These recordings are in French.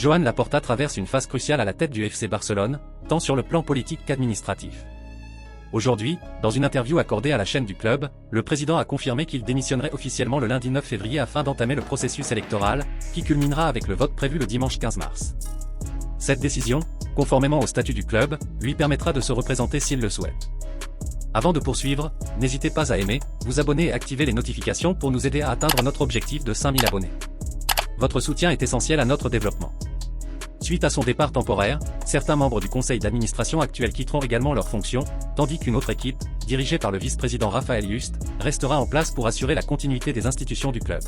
Joan Laporta traverse une phase cruciale à la tête du FC Barcelone, tant sur le plan politique qu'administratif. Aujourd'hui, dans une interview accordée à la chaîne du club, le président a confirmé qu'il démissionnerait officiellement le lundi 9 février afin d'entamer le processus électoral, qui culminera avec le vote prévu le dimanche 15 mars. Cette décision, conformément au statut du club, lui permettra de se représenter s'il le souhaite. Avant de poursuivre, n'hésitez pas à aimer, vous abonner et activer les notifications pour nous aider à atteindre notre objectif de 5000 abonnés. Votre soutien est essentiel à notre développement. Suite à son départ temporaire, certains membres du conseil d'administration actuel quitteront également leurs fonctions, tandis qu'une autre équipe, dirigée par le vice-président Raphaël Yuste, restera en place pour assurer la continuité des institutions du club.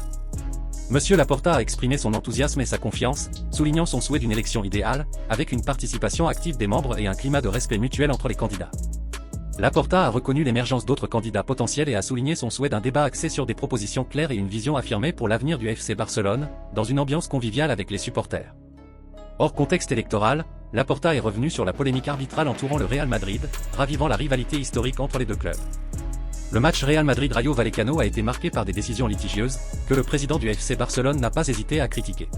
Monsieur Laporta a exprimé son enthousiasme et sa confiance, soulignant son souhait d'une élection idéale, avec une participation active des membres et un climat de respect mutuel entre les candidats. Laporta a reconnu l'émergence d'autres candidats potentiels et a souligné son souhait d'un débat axé sur des propositions claires et une vision affirmée pour l'avenir du FC Barcelone, dans une ambiance conviviale avec les supporters. Hors contexte électoral, Laporta est revenu sur la polémique arbitrale entourant le Real Madrid, ravivant la rivalité historique entre les deux clubs. Le match Real Madrid-Rayo Vallecano a été marqué par des décisions litigieuses, que le président du FC Barcelone n'a pas hésité à critiquer.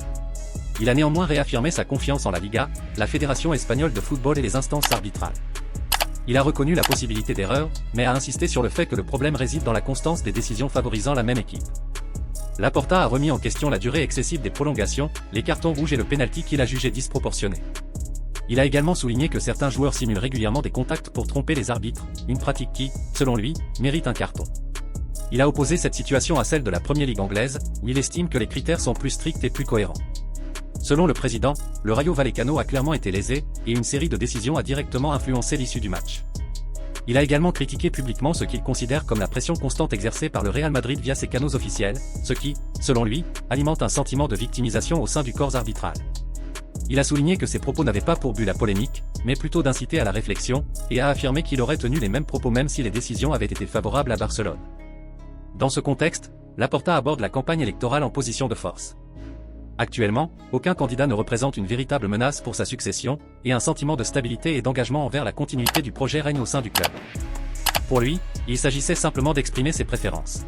Il a néanmoins réaffirmé sa confiance en la Liga, la Fédération espagnole de football et les instances arbitrales. Il a reconnu la possibilité d'erreur, mais a insisté sur le fait que le problème réside dans la constance des décisions favorisant la même équipe. Laporta a remis en question la durée excessive des prolongations, les cartons rouges et le pénalty qu'il a jugé disproportionné. Il a également souligné que certains joueurs simulent régulièrement des contacts pour tromper les arbitres, une pratique qui, selon lui, mérite un carton. Il a opposé cette situation à celle de la Premier League anglaise, où il estime que les critères sont plus stricts et plus cohérents. Selon le président, le Rayo Vallecano a clairement été lésé, et une série de décisions a directement influencé l'issue du match. Il a également critiqué publiquement ce qu'il considère comme la pression constante exercée par le Real Madrid via ses canaux officiels, ce qui, selon lui, alimente un sentiment de victimisation au sein du corps arbitral. Il a souligné que ses propos n'avaient pas pour but la polémique, mais plutôt d'inciter à la réflexion, et a affirmé qu'il aurait tenu les mêmes propos même si les décisions avaient été favorables à Barcelone. Dans ce contexte, Laporta aborde la campagne électorale en position de force. Actuellement, aucun candidat ne représente une véritable menace pour sa succession, et un sentiment de stabilité et d'engagement envers la continuité du projet règne au sein du club. Pour lui, il s'agissait simplement d'exprimer ses préférences.